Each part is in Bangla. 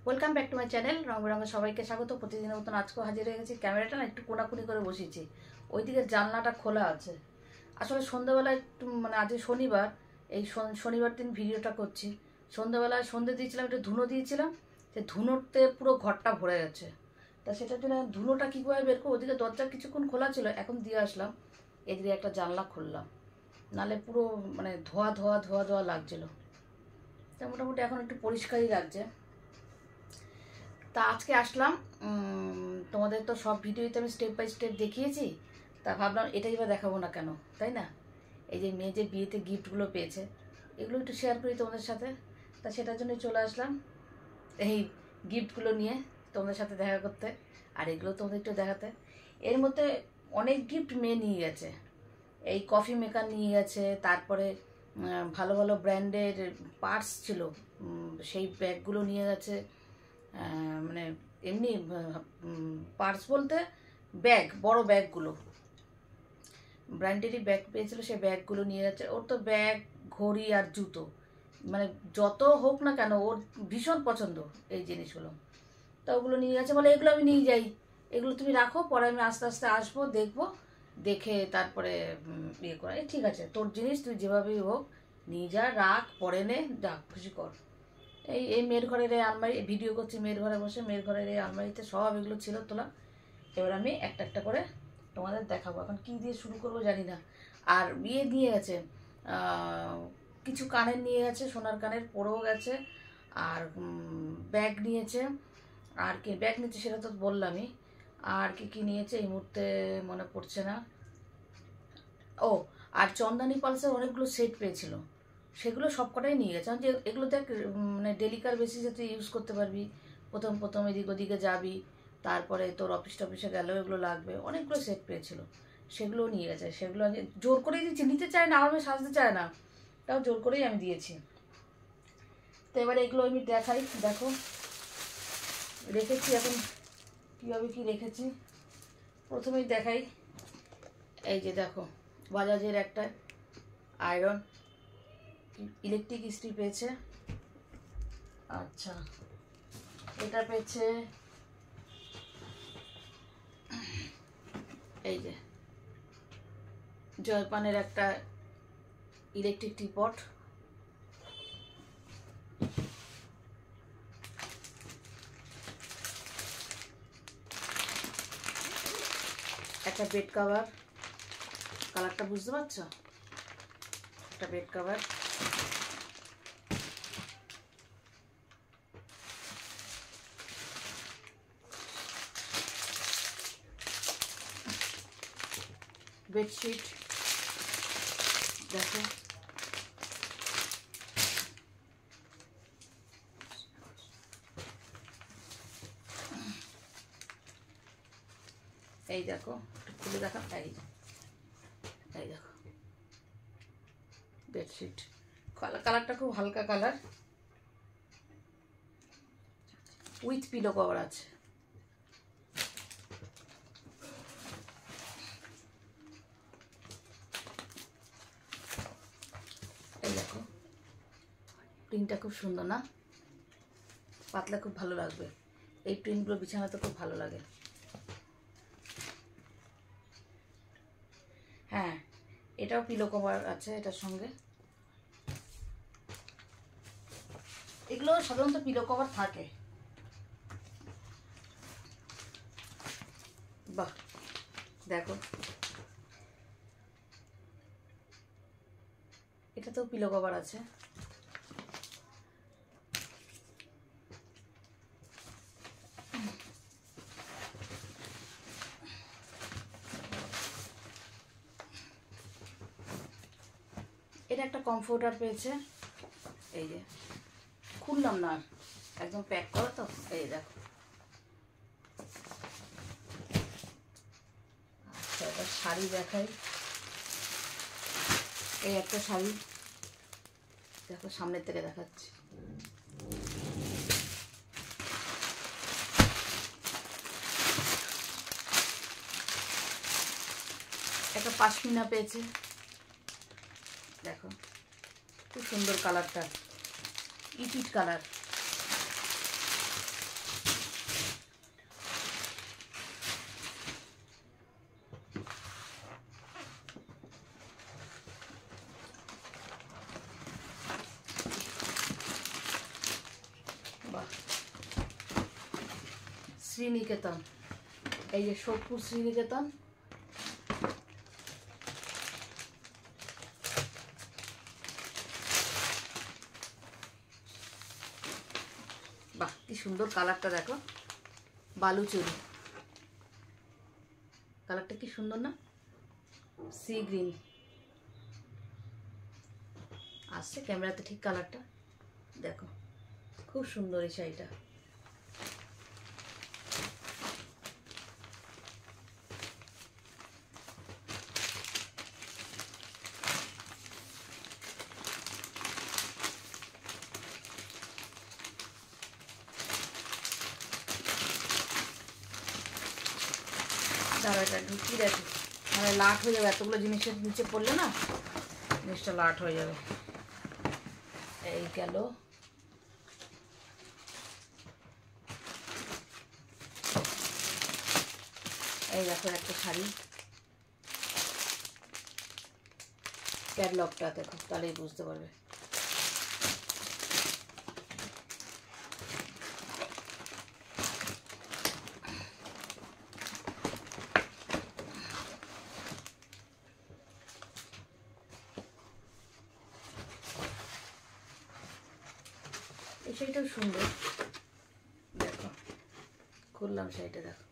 Welcome back to my channel রং বেরঙের সবাইকে স্বাগত। প্রতিদিনের মতন আজকেও হাজির হয়ে গেছি। ক্যামেরাটা না একটু কোনাকুনি করে বসিয়েছি, ওইদিকে জানলাটা খোলা আছে। আসলে সন্ধ্যাবেলা একটু মানে আজকে শনিবার, এই শনিবার দিন ভিডিওটা করছি। সন্ধ্যাবেলায় সন্ধ্যে দিয়েছিলাম, একটু ধুনো দিয়েছিলাম, সে ধুনোতে পুরো ঘরটা ভরে গেছে। তা সেটার জন্য ধুনোটা কীভাবে বের করবো, ওদিকে দরজা কিছুক্ষণ খোলা ছিল, এখন দিয়ে আসলাম, এদিকে একটা জানলা খুললাম, নালে পুরো মানে ধোয়া ধোয়া ধোয়া ধোয়া লাগছিলো। তা মোটামুটি এখন একটু পরিষ্কারই লাগছে। তা আজকে আসলাম, তোমাদের তো সব ভিডিওতে আমি স্টেপ বাই স্টেপ দেখিয়েছি, তা ভাবলাম এটাই বা দেখাবো না কেন, তাই না? এই যে মেয়ে যে বিয়েতে গিফটগুলো পেয়েছে, এগুলো একটু শেয়ার করি তোমাদের সাথে। তা সেটার জন্যই চলে আসলাম এই গিফটগুলো নিয়ে তোমাদের সাথে দেখা করতে, আর এগুলো তোমাদের একটু দেখাতে। এর মধ্যে অনেক গিফট মেয়ে নিয়ে গেছে। এই কফি মেকার নিয়ে গেছে, তারপরে ভালো ভালো ব্র্যান্ডের পার্স ছিল, সেই ব্যাগগুলো নিয়ে গেছে। মানে এমনি পার্স বলতে ব্যাগ, বড় ব্যাগগুলো, ব্র্যান্ডেরই ব্যাগ পেয়েছিল, সেই ব্যাগগুলো নিয়ে যাচ্ছে। ওর তো ব্যাগ, ঘড়ি আর জুতো, মানে যত হোক না কেন ওর ভীষণ পছন্দ এই জিনিসগুলো। তো ওগুলো নিয়ে গেছে, বলে এগুলো আমি নিয়ে যাই, এগুলো তুমি রাখো, পরে আমি আস্তে আস্তে আসবো, দেখবো, দেখে তারপরে ইয়ে করা। ঠিক আছে, তোর জিনিস তুই যেভাবেই হোক নিয়ে যা, রাখ, পরে নে, যা খুশি কর। এই এই মেয়ের ঘরের এই আলমারি, ভিডিও করছি মেয়ের ঘরে বসে, মেয়ের ঘরের এই আলমারিতে সব এগুলো ছিল তোলা। এবার আমি একটা একটা করে তোমাদের দেখাবো। এখন কী দিয়ে শুরু করবো জানি না। আর বিয়ে নিয়ে গেছে, কিছু কানের নিয়ে গেছে, সোনার কানের পরেও গেছে, আর ব্যাগ নিয়েছে। আর কি ব্যাগ নিয়েছে সেটা তো বললামই। আর কি কি নিয়েছে এই মুহূর্তে মনে পড়ছে না। ও, আর চন্দানি পালসের অনেকগুলো সেট পেয়েছিল, সেগুলো সব কটাই নিয়ে গেছে। যে এগুলো দেখ, মানে ডেলিকার বেসিসে তুই ইউজ করতে পারবি, প্রথম প্রথম এদিক ওদিকে যাবি, তারপরে তোর অফিস টফিসে গেলেও এগুলো লাগবে। অনেকগুলো সেট পেয়েছিল, সেগুলোও নিয়ে গেছে। সেগুলো আমি জোর করেই দিচ্ছি, নিতে চায় না, আমি সাজতে চায় না, তাও জোর করেই আমি দিয়েছি। তো এবারে এগুলো আমি দেখাই, দেখো রেখেছি এখন কীভাবে কী রেখেছি। প্রথমেই দেখাই, এই যে দেখো বাজাজের একটা আয়রন ইলেকট্রিক ইস্ত্রি পেয়েছে। আচ্ছা, এটা পেয়েছে এই যে জয়পানের একটা ইলেকট্রিক টিপট, একটা বেড কভার, কালারটা বুঝতে পারছো, একটা বেড কভার, বেডশিট দেখো, এই দেখো একটু খুলে দেখো, এই দেখো বেডশিট, কালারটা খুব হালকা কালার, উইথ পিলো কভার আছে। এই দেখো প্রিন্টটা খুব সুন্দর না, পাতলা, খুব ভালো লাগবে। এই প্রিন্টগুলো বিছানাতে খুব ভালো লাগে। হ্যাঁ, এটাও পিলো কভার আছে এটার সঙ্গে। এগুলো সাধারণত পিলো কভার থাকে। বাহ, দেখো এটাতেও পিলো কভার আছে। এটা একটা কমফোর্টার পেয়েছে, এই যে খুললাম না, একদম প্যাক করা তো, এই দেখো। আচ্ছা, এবার শাড়ি দেখাই, এই একটা শাড়ি দেখো, সামনের থেকে দেখাচ্ছি। একটা পাশমিনা পেয়েছে, দেখো খুব সুন্দর কালারটা, ইট কালার। বাহ, শ্রীনিকেতন, এই যে সোদপুর শ্রীনিকেতন। বাহ, কি সুন্দর কালারটা দেখো, বালুচুরি কালারটা কি সুন্দর না, সি গ্রিন আসছে ক্যামেরাতে, ঠিক কালারটা দেখো, খুব সুন্দর এই শাড়িটা। দাঁড়া, এটা ঢুকিয়ে রাখি, মানে লাট হয়ে যাবে, এতগুলো জিনিসের নিচে পড়লে না জিনিসটা লাট হয়ে যাবে। এই গেল, এই দেখো একটা শাড়ি, ক্যাটলগটা দেখো, তাহলেই বুঝতে পারবে। এই শাড়িটাও সুন্দর, দেখো খুললাম শাড়িটা, দেখো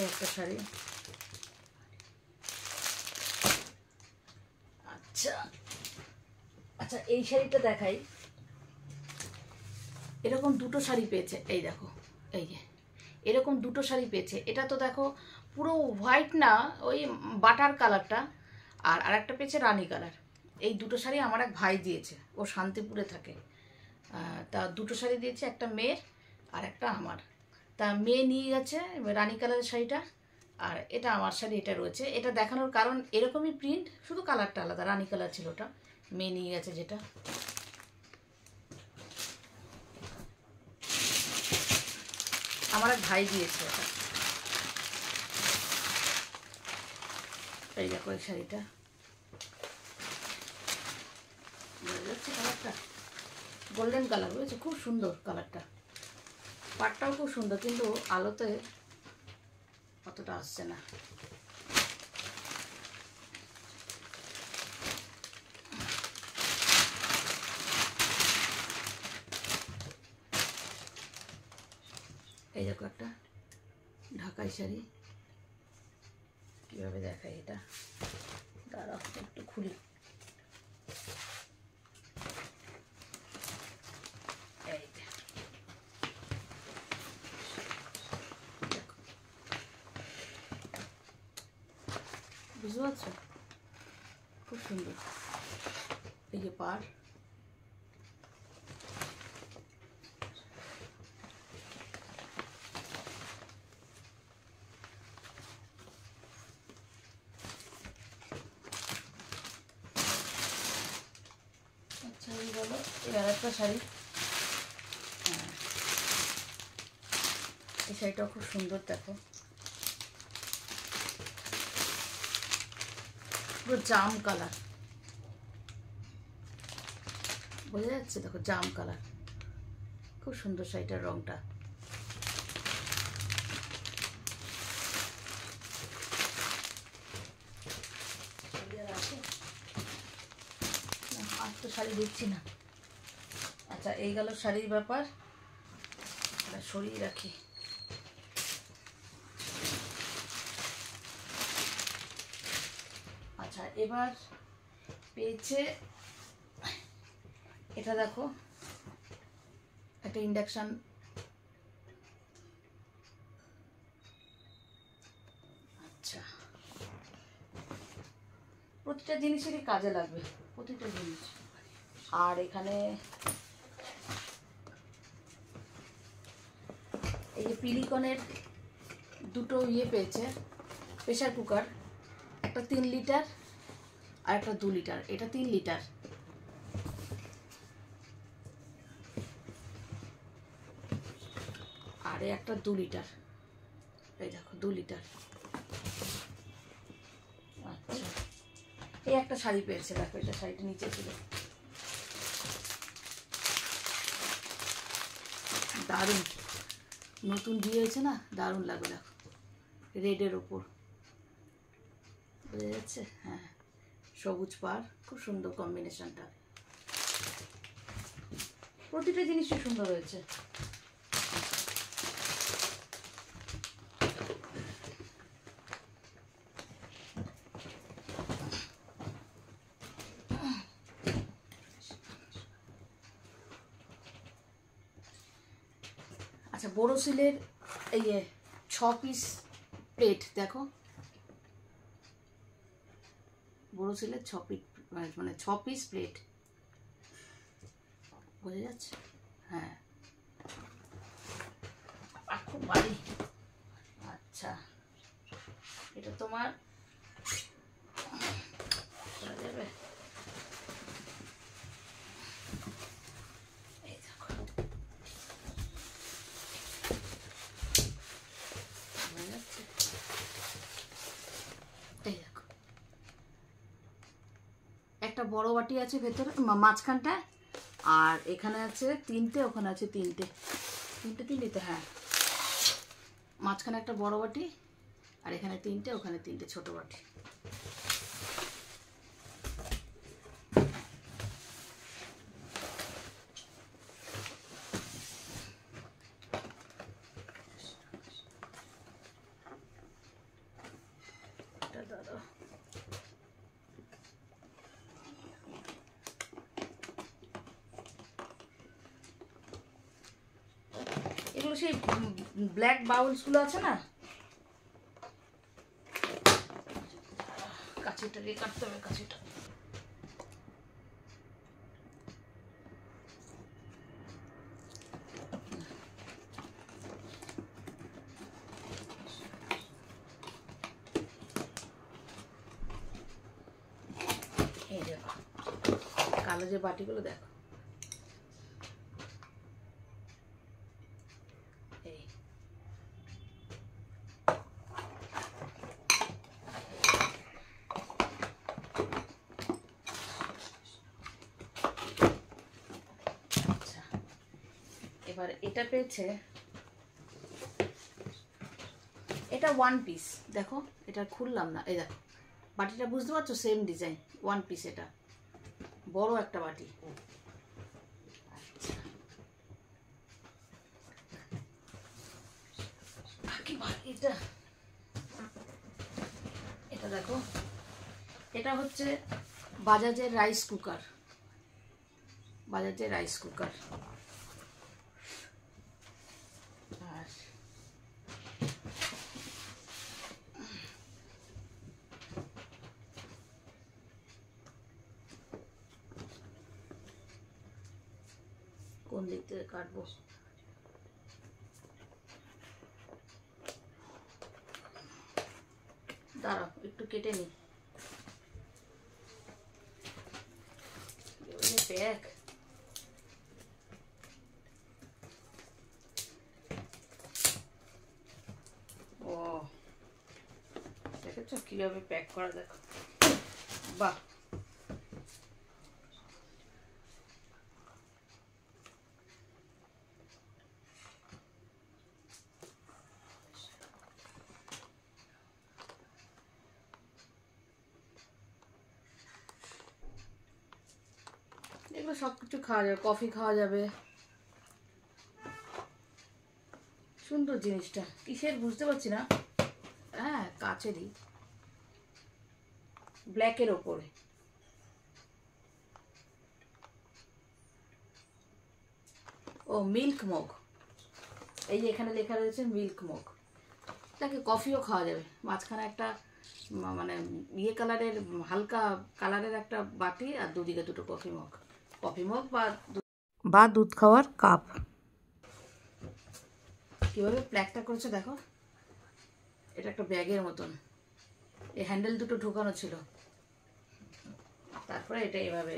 একটা শাড়ি। আচ্ছা আচ্ছা, এই শাড়িটা দেখাই, এরকম দুটো শাড়ি পেয়েছে, এই দেখো, এই যে এরকম দুটো শাড়ি পেয়েছে। এটা তো দেখো পুরো হোয়াইট না, ওই বাটার কালারটা, আর আরেকটা পেয়েছে রানী কালার। এই দুটো শাড়ি আমার এক ভাই দিয়েছে, ও শান্তিপুরে থাকে। তা দুটো শাড়ি দিয়েছে, একটা মেয়ের আর একটা আমার। তা মেয়ে নিয়ে গেছে রানী কালারের শাড়িটা, আর এটা আমার শাড়ি, এটা রয়েছে। এটা দেখানোর কারণ এরকমই প্রিন্ট, শুধু কালারটা আলাদা, রানী কালার ছিল ওটা, মেয়ে নিয়ে গেছে যেটা। আমার এক ভাই দিয়েছে ওটা। এই দেখো এই শাড়িটা, বোঝা যাচ্ছে কালারটা, গোল্ডেন কালার, বুঝেছো, খুব সুন্দর কালারটা, পাটটাও খুব সুন্দর, কিন্তু আলোতে অতটা আসছে না। এই দেখো একটা ঢাকাই শাড়ি, কীভাবে দেখাই এটা, দাঁড়াও একটু খুলি। বুঝতে পারছো, খুব সুন্দর, এই যে পাড়, আচ্ছা এই গেল। এবার একটা শাড়ি, হ্যাঁ এই শাড়িটাও খুব সুন্দর, দেখো পুরো জাম কালার, বোঝা যাচ্ছে, দেখো জাম কালার, খুব সুন্দর শাড়িটার রংটা। আর তো শাড়ি দেখছি না। আচ্ছা এই গেল শাড়ির ব্যাপার, সরিয়ে রাখি। আচ্ছা এবার পেয়েছে এটা, দেখো একটা ইন্ডাকশান, আচ্ছা প্রতিটা জিনিসেরই কাজে লাগবে, প্রতিটা জিনিস। আর এখানে এই যে পিলিকনের দুটো ইয়ে পেয়েছে, প্রেশার কুকার, একটা 3 লিটার আর একটা 2 লিটার। এটা 3 লিটার। আর একটা 2 লিটার। এই দেখো 2 লিটার। আচ্ছা, এই একটা শাড়ি পেয়েছে, দেখো এটা শাড়িটা নিচে ছিল, দারুণ, নতুন দিয়েছে না, দারুণ লাগবে। দেখো রেডের ওপর, বোঝা যাচ্ছে? হ্যাঁ, সবুজ পাড়, খুব সুন্দর কম্বিনেশনটা। প্রতিটা জিনিসই সুন্দর হয়েছে। আচ্ছা, বোরোসিলের এই 6 পিস প্লেট দেখো, বোরোসিলের 6 পিস, মানে 6 পিস প্লেট, বোঝা যাচ্ছে? হ্যাঁ, খুব ভারী। আচ্ছা, এটা তোমার করা যাবে? এই দেখো, বোঝা যাচ্ছে? এই দেখো, একটা বড় বাটি আছে ভেতরে, মাঝখানটা, আর এখানে আছে 3টে, ওখানে আছে 3টে, 3টে, হ্যাঁ, মাঝখানে একটা বড় বাটি, আর এখানে 3টে, ওখানে 3টে ছোট বাটি। এগুলো সেই ব্ল্যাক বাউলসগুলো আছে না, কাঁচিটা দিয়ে কাটতে হবে, কাঁচিটা। এই দেখো কালো যে বাটিগুলো দেখো, এই আচ্ছা, এবার এটা পেয়েছে, এটা 1 পিস। দেখো এটা খুললাম না, এই দেখো বাটিটা, বুঝতে পারছো? সেম ডিজাইন, 1 পিস, এটা বড় একটা বাটি। এটা এটা দেখো, এটা হচ্ছে বাজাজের রাইস কুকার, বাজাজের রাইস কুকার। আর কোন দিক থেকে কাটবো? দাঁড়াও একটু কেটে নি। প্যাক, ও দেখেছো কিভাবে প্যাক করা, দেখো, বাহ, এগুলো সব কিছু খাওয়া যাবে, কফি খাওয়া যাবে, সুন্দর জিনিসটা। কিসের বুঝতে পারছি না। হ্যাঁ, কাচেরই, ব্ল্যাকের ওপরে। ও মিল্ক মগ, এই যে এখানে লেখা রয়েছে মিল্ক মগ। এটাকে কফিও খাওয়া যাবে। মাঝখানে একটা মানে ইয়ে কালারের, হালকা কালারের একটা বাটি, আর দুদিকে দুটো কফি মগ, বা দুধ খাওয়ার কাপ। কীভাবে প্ল্যাকটা করেছে দেখো, এটা একটা ব্যাগের মতন, এই হ্যান্ডেল দুটো ঢোকানো ছিল, তারপরে এটা এভাবে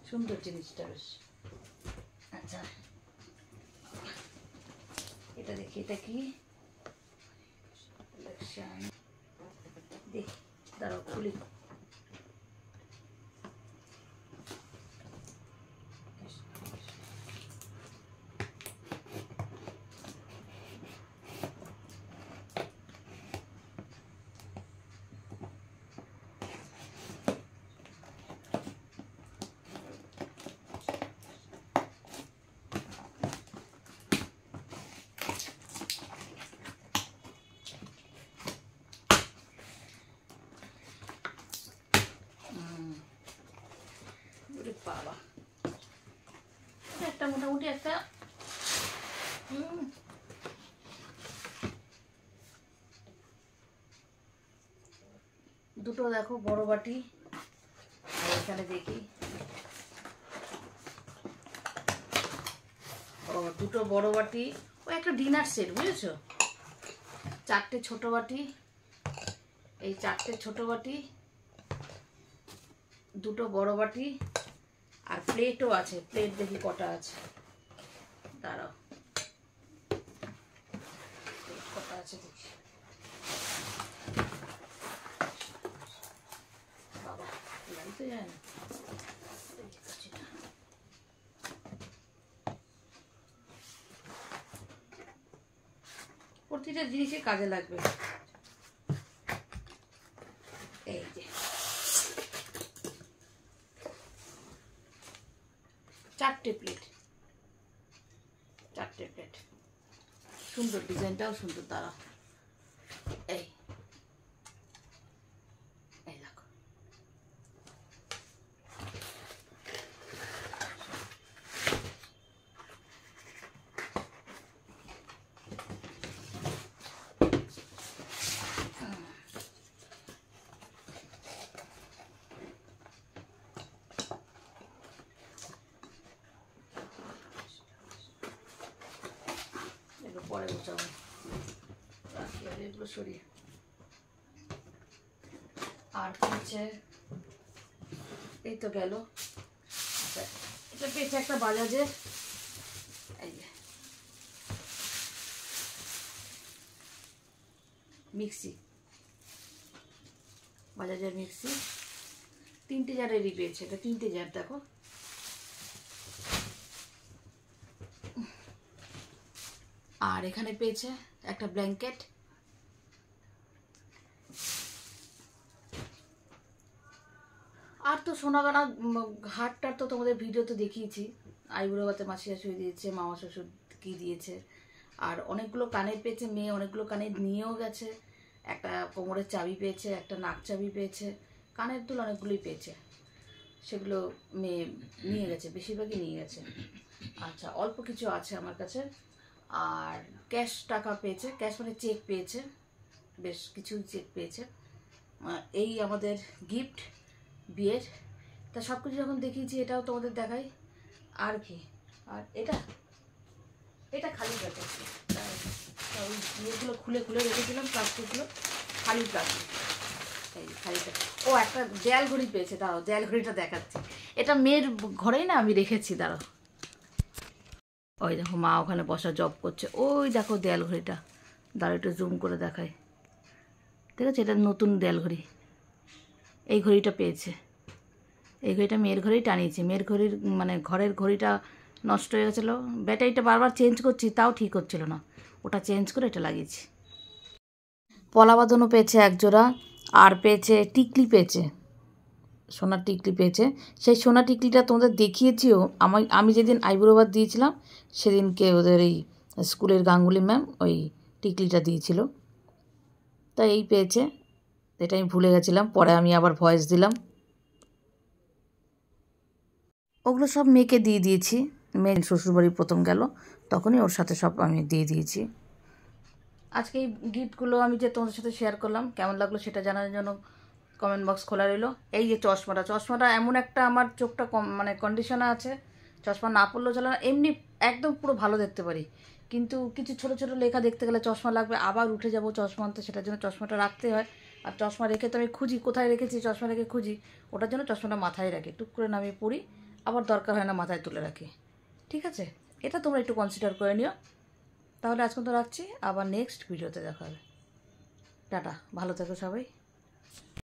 সুন্দর জিনিসটা বেশ। আচ্ছা এটা দেখি, এটা কি দেখি, দাঁড়াও খুলি। বাবা একটা মোটামুটি একটা দুটো দেখো বড় বাটি। আর এখানে দেখি দুটো বড় বাটি, ও একটা ডিনার সেট বুঝেছো, চারটে ছোট বাটি, এই চারটে ছোট বাটি, দুটো বড় বাটি, আর প্লেটও আছে। প্লেট দেখি কটা আছে, দাঁড়াও প্লেট কটা আছে দেখি। বাবা তো যায় না, প্রতিটা জিনিসই কাজে লাগবে। এই যে চারটে প্লেট, চারটে প্লেট, সুন্দর ডিজাইনটাও সুন্দর। দাঁড়া এই এই দেখো, পরে বোঝাবো, এগুলো সরিয়ে। আর হচ্ছে এই তো গেল। আচ্ছা এটা পেয়েছে একটা বাজাজের, এই যে মিক্সি, বাজাজের মিক্সি, 3টে জারেরই পেয়েছে। এটা 3টে জার দেখো। আর এখানে পেয়েছে একটা ব্ল্যাঙ্কেট, আর তো সোনাগানা ঘাটটার তো তোমাদের ভিডিওতে দেখিয়েছি। আইবুড়ো ভাতে মাসি শাশুড়ি দিয়েছে, মামা শ্বশুর কি দিয়েছে। আর অনেকগুলো কানের পেয়েছে মেয়ে, অনেকগুলো কানের নিয়েও গেছে। একটা কোমরের চাবি পেয়েছে, একটা নাক চাবি পেয়েছে, কানের দুল অনেকগুলোই পেয়েছে। সেগুলো মেয়ে নিয়ে গেছে, বেশিরভাগই নিয়ে গেছে। আচ্ছা অল্প কিছু আছে আমার কাছে। আর ক্যাশ টাকা পেয়েছে, ক্যাশ মানে চেক পেয়েছে, বেশ কিছু চেক পেয়েছে। এই আমাদের গিফট বিয়ের। তা সব কিছু যখন দেখিয়েছি এটাও তোমাদের দেখাই। আর কি, আর এটা এটা খালি প্যাকেট, ওই ইয়েগুলো খুলে খুলে রেখেছিলাম, প্লাস্টিকগুলো খালি প্লাস্টিক, এই খালি প্যাকেট। ও একটা দেয়াল ঘড়ি পেয়েছে, দাঁড়াও দেয়াল ঘড়িটা দেখাচ্ছি। এটা মেয়ের ঘরেই না আমি রেখেছি, দাঁড়াও। ওই দেখো মা ওখানে বসা জব করছে, ওই দেখো দেয়াল ঘড়িটা, দাঁড়াও একটু জুম করে দেখায়, ঠিক আছে। এটা নতুন দেয়াল ঘড়ি, এই ঘড়িটা পেয়েছে। এই ঘড়িটা মেয়ের ঘরেই টানিয়েছি। মেয়ের ঘড়ির মানে ঘরের ঘড়িটা নষ্ট হয়ে গেছিলো, ব্যাটারিটা বারবার চেঞ্জ করছি তাও ঠিক হচ্ছিল না, ওটা চেঞ্জ করে এটা লাগিয়েছি। পলা বাঁধানো পেয়েছে এক জোড়া। আর পেয়েছে টিকলি, পেয়েছে সোনার টিকলি পেয়েছে। সেই সোনার টিকলিটা তোমাদের দেখিয়েছিও আমি যেদিন আইবুড়ো ভাত দিয়েছিলাম সেদিনকে ওদের এই স্কুলের গাঙ্গুলি ম্যাম ওই টিকলিটা দিয়েছিল। তা এই পেয়েছে, এটা আমি ভুলে গেছিলাম, পরে আমি আবার ভয়েস দিলাম। ওগুলো সব মেয়েকে দিয়ে দিয়েছি। মেয়ে শ্বশুরবাড়ি প্রথম গেল তখনই ওর সাথে সব আমি দিয়ে দিয়েছি। আজকে এই গিফটগুলো আমি যে তোমাদের সাথে শেয়ার করলাম, কেমন লাগলো সেটা জানার জন্য কমেন্ট বক্স খোলা রইলো। এই যে চশমাটা এমন একটা, আমার চোখটা মানে কন্ডিশনে আছে, চশমা না পরলেও চলে না, এমনি একদম পুরো ভালো দেখতে পারি, কিন্তু কিছু ছোট ছোট লেখা দেখতে গেলে চশমা লাগবে, আবার উঠে যাব চশমা আনতে, সেটার জন্য চশমাটা রাখতে হয়। আর চশমা রেখে তো আমি খুঁজি কোথায় রেখেছি, চশমা রেখে খুঁজি, ওটার জন্য চশমাটা মাথায় রাখি, টুক করে নামিয়ে পড়ি, আবার দরকার হয় না মাথায় তুলে রাখি। ঠিক আছে, এটা তোমরা একটু কনসিডার করে নিও। তাহলে আজকে তো রাখছি, আবার নেক্সট ভিডিওতে দেখা হবে। টাটা, ভালো থেকো সবাই।